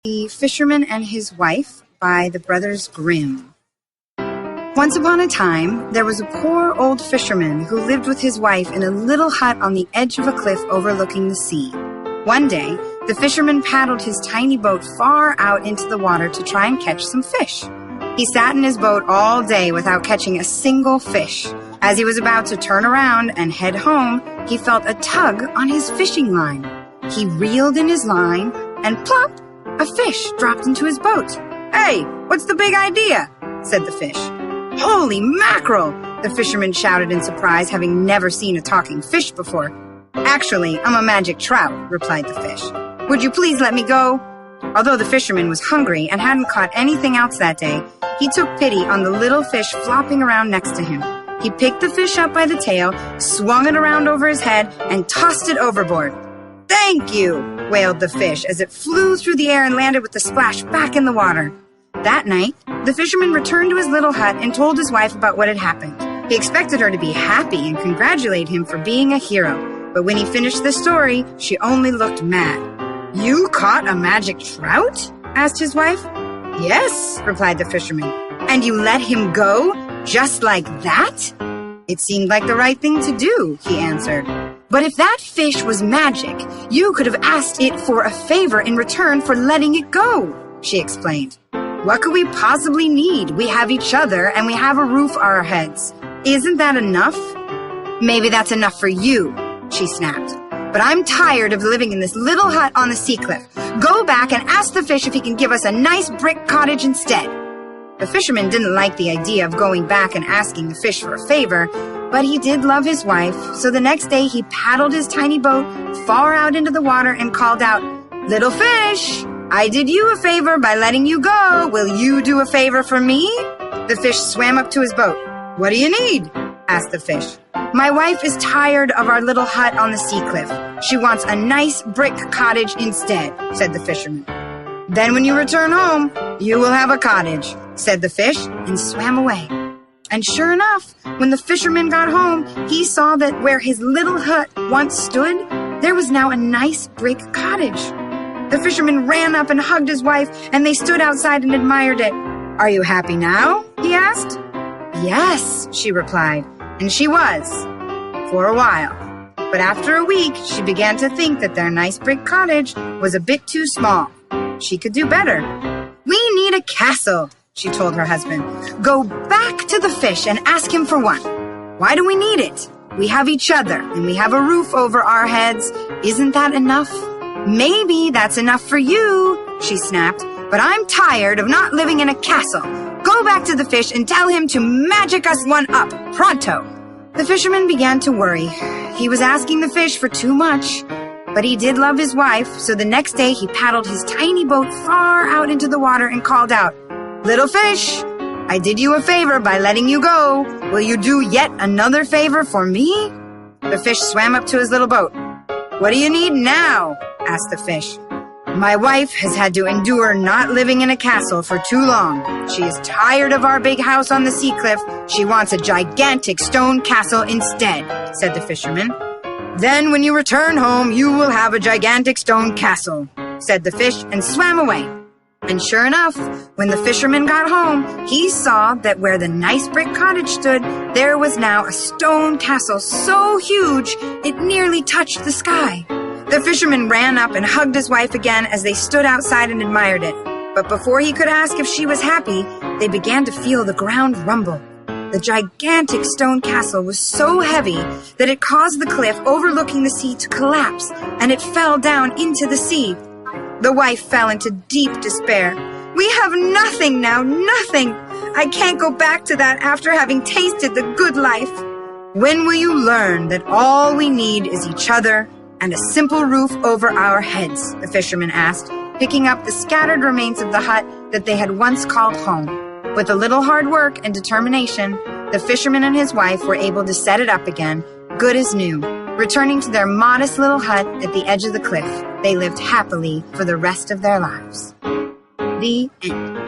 The Fisherman and His Wife by the Brothers Grimm. Once upon a time, there was a poor old fisherman who lived with his wife in a little hut on the edge of a cliff overlooking the sea. One day, the fisherman paddled his tiny boat far out into the water to try and catch some fish. He sat in his boat all day without catching a single fish. As he was about to turn around and head home, he felt a tug on his fishing line. He reeled in his line and plop! A fish dropped into his boat. "Hey, what's the big idea?" said the fish. "Holy mackerel!" the fisherman shouted in surprise, having never seen a talking fish before. "Actually, I'm a magic trout," replied the fish. "Would you please let me go?" Although the fisherman was hungry and hadn't caught anything else that day, he took pity on the little fish flopping around next to him. He picked the fish up by the tail, swung it around over his head, and tossed it overboard. "Thank you," wailed the fish as it flew through the air and landed with a splash back in the water. That night, the fisherman returned to his little hut and told his wife about what had happened. He expected her to be happy and congratulate him for being a hero, but when he finished the story, she only looked mad. "You caught a magic trout?" asked his wife. "Yes," replied the fisherman. "And you let him go, just like that?" "It seemed like the right thing to do," he answered. "But if that fish was magic, you could have asked it for a favor in return for letting it go," she explained. "What could we possibly need? We have each other and we have a roof over our heads. Isn't that enough?" "Maybe that's enough for you," she snapped. "But I'm tired of living in this little hut on the sea cliff. Go back and ask the fish if he can give us a nice brick cottage instead." The fisherman didn't like the idea of going back and asking the fish for a favor, but he did love his wife, so the next day he paddled his tiny boat far out into the water and called out, "Little fish, I did you a favor by letting you go. Will you do a favor for me?" The fish swam up to his boat. "What do you need?" asked the fish. "My wife is tired of our little hut on the sea cliff. She wants a nice brick cottage instead," said the fisherman. "Then when you return home, you will have a cottage," said the fish, and swam away. And sure enough, when the fisherman got home, he saw that where his little hut once stood, there was now a nice brick cottage. The fisherman ran up and hugged his wife, and they stood outside and admired it. "Are you happy now?" he asked. "Yes," she replied, and she was, for a while. But after a week, she began to think that their nice brick cottage was a bit too small. She could do better. "We need a castle," she told her husband. "Go back to the fish and ask him for one." "Why do we need it? We have each other, and we have a roof over our heads. Isn't that enough?" "Maybe that's enough for you," she snapped, "but I'm tired of not living in a castle. Go back to the fish and tell him to magic us one up, pronto." The fisherman began to worry. He was asking the fish for too much. But he did love his wife, so the next day he paddled his tiny boat far out into the water and called out, "Little fish, I did you a favor by letting you go. Will you do yet another favor for me?" The fish swam up to his little boat. "What do you need now?" asked the fish. "My wife has had to endure not living in a castle for too long. She is tired of our big house on the sea cliff. She wants a gigantic stone castle instead," said the fisherman. "Then when you return home, you will have a gigantic stone castle," said the fish, and swam away. And sure enough, when the fisherman got home, he saw that where the nice brick cottage stood, there was now a stone castle so huge it nearly touched the sky. The fisherman ran up and hugged his wife again as they stood outside and admired it. But before he could ask if she was happy, they began to feel the ground rumble. The gigantic stone castle was so heavy that it caused the cliff overlooking the sea to collapse, and it fell down into the sea. The wife fell into deep despair. "We have nothing now, nothing. I can't go back to that after having tasted the good life." "When will you learn that all we need is each other and a simple roof over our heads?" the fisherman asked, picking up the scattered remains of the hut that they had once called home. With a little hard work and determination, the fisherman and his wife were able to set it up again, good as new. Returning to their modest little hut at the edge of the cliff, they lived happily for the rest of their lives. The end.